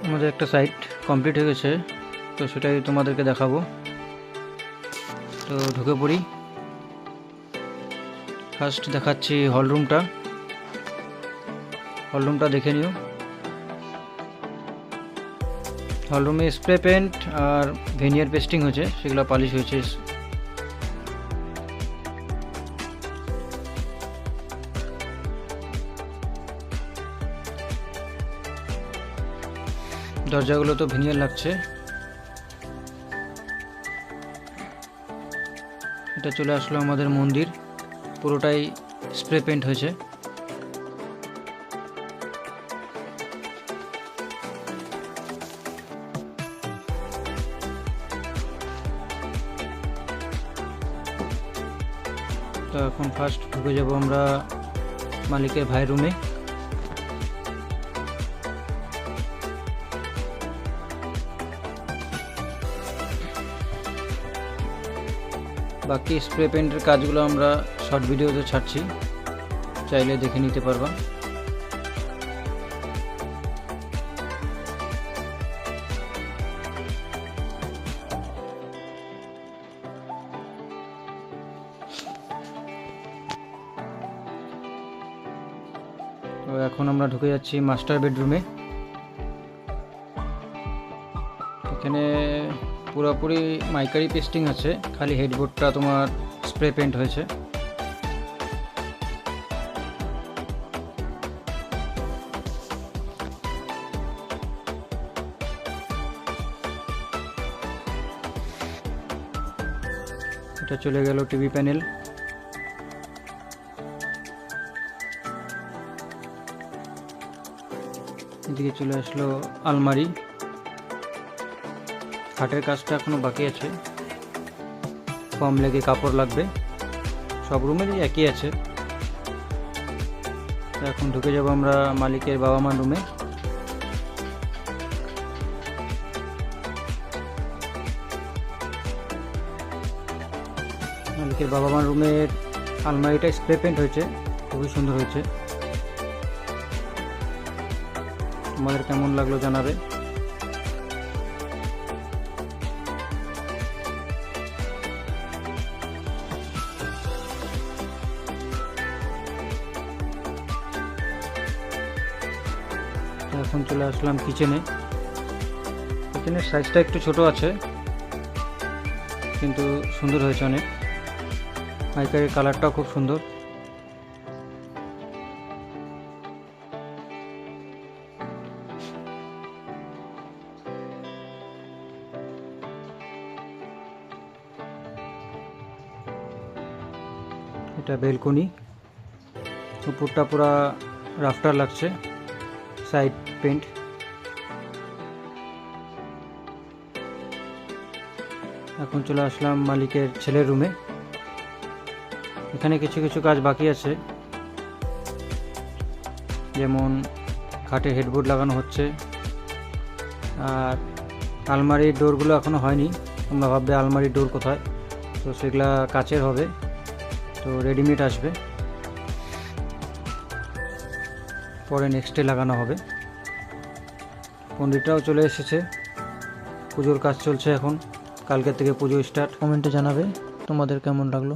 আমাদের একটা site complete হয়ে গেছে, তো সেটাই তোমাদেরকে দেখাবো। তো ঢুকে পড়ি। ফার্স্ট দেখাচ্ছি হলরুমটা দেখে নিও। হলরুমে স্প্রে পেন্ট আর ভেনিয়ার পেস্টিং হয়েছে, সেগুলো পালিশ হয়েছে। দরজাগুলো তো ভেনিয়ার লাগছে। এটা চলে আসলো আমাদের মন্দির, পুরোটাই স্প্রে পেন্ট হয়েছে। তো এখন ফার্স্ট ঢুকে যাব আমরা মালিকের ভাই রুমে। বাকি স্প্রে পেন্টের কাজগুলো আমরা শর্ট ভিডিওতে ছাড়ছি, চাইলে দেখে নিতে পারবা। তো এখন আমরা ঢুকে যাচ্ছি মাস্টার বেডরুমে। এখানে পুরোপুরি মাইকারি পেস্টিং আছে, খালি হেডবোর্ডটা তোমার স্প্রে পেন্ট হয়েছে। এটা চলে গেল টিভি প্যানেল। এদিকে চলে আসলো আলমারি। খাটের কাজটা এখনো বাকি আছে, কম লেগে কাপড় লাগবে। সব রুমেরই একই আছে। এখন ঢুকে যাব আমরা মালিকের বাবা মা রুমে। মালিকের বাবা মা রুমের আলমারিটা স্প্রে পেন্ট হয়েছে, খুবই সুন্দর হয়েছে। তোমাদের কেমন লাগলো জানাবে। এখন চলে আসলাম কিচেনে। কিচেনের সাইজটা একটু ছোট আছে, কিন্তু সুন্দর হয়েছে অনেক। মাইকারের কালারটাও খুব সুন্দর। এটা বেলকনি, উপরটা পুরা রাফটার লাগছে, সাইড পেন্ট। এখন চলে আসলাম মালিকের ছেলের রুমে। এখানে কিছু কিছু কাজ বাকি আছে, যেমন খাটের হেডবোর্ড লাগানো হচ্ছে, আর আলমারির ডোরগুলো এখনো হয়নি। তোমরা ভাববে আলমারির ডোর কোথায়, তো সেগুলা কাচের হবে, তো রেডিমেড আসবে, পরে নেক্সটে লাগানো হবে। পণ্ডিতরাও চলে এসেছে, পুজোর কাজ চলছে এখন। কালকে থেকে পুজো স্টার্ট। কমেন্টে জানাবে তোমাদের কেমন লাগলো।